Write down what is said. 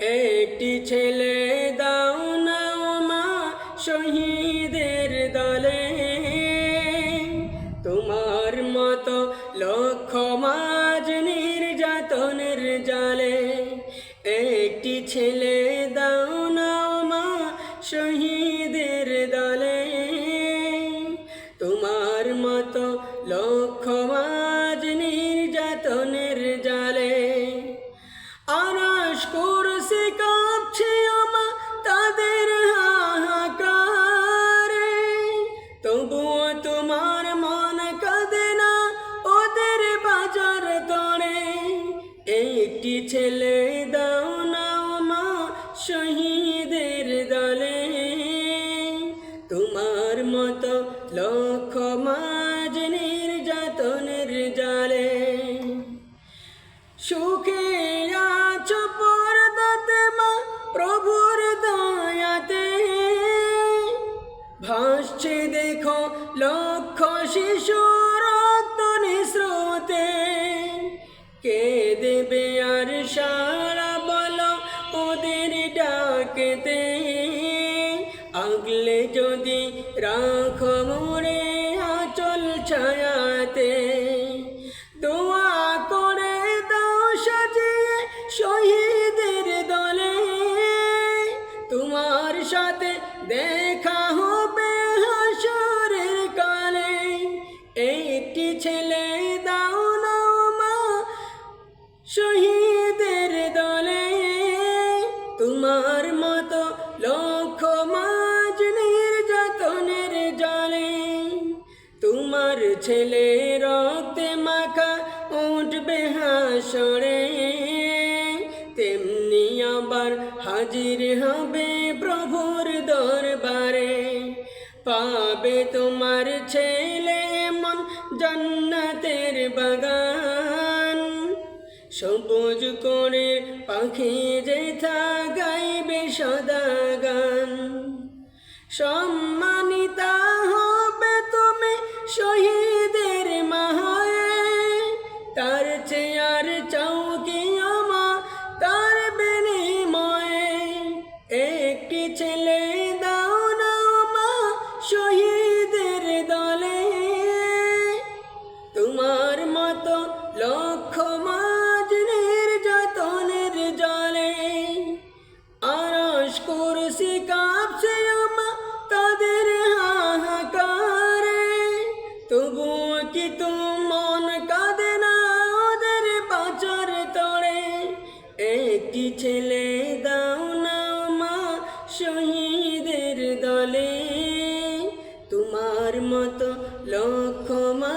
একটি ছেলে দাও না মা শহীদের দলে, তোমার মতো লক্ষ মাঝ নির্যাতনের জালে। একটি ছেলে দাও না মা শহীদের দলে, তোমার মতো লক্ষ মাঝ নির্যাতনের জালে। আরশ কুরসি কাঁপছে মা তাদের হাহাকারে, তবুও তোমার মন কাঁদে না ওদের বাজার তরে। একটি ছেলে দাও না মা শহীদের দলে, তোমার মতো লক্ষ মাঝ নির্যাতনের জালে। সুখে আছো পর্দাতে মা প্রভুর দয়াতে, ভাসছে দেখো লক্ষ শিশু রক্ত নিঃস্রোতে। কে দেবে আর সারা বলো ওদের ডাকেতে, আগলে যদি রাখো মোরে আঁচল ছায়াতে। দোয়া করে দাও সাজিয়ে শহীদের দলে, তোমার সাথে দেখা হবে হাসরের কালে। একটি ছেলে দাও না মা শহীদের দলে, তোমার মতো লক্ষ মাঝ নির্যাতনের জালে। তোমার ছেলে রক্তে মাখা উঠবে হাসরে, তেমনি আবার হাজির হবে প্রভুর দরবারে। পাবে তোমার ছেলে মন জান্নাতের বাগান, সবুজ করে পাখি যেথা গাইবে সদা গান। সম্মানিতা হবে তুমি শহীদের মাহায়ে, তার চেয়ার চৌকি আমা তার বিনিময়ে। একটি ছেলে দাও না মা শহীদের দলে, তোমার মতো লক্ষ মাঝ নির্যাতনের জালে। আরশ কুরসি কাঁপছে মা তাদের হাহাকারে, তবুও কি মন কাঁদে না ওদের বাঁচার তরে। একটি ছেলে দাও না মা শহীদের দলে, তোমার মতো লক্ষ মা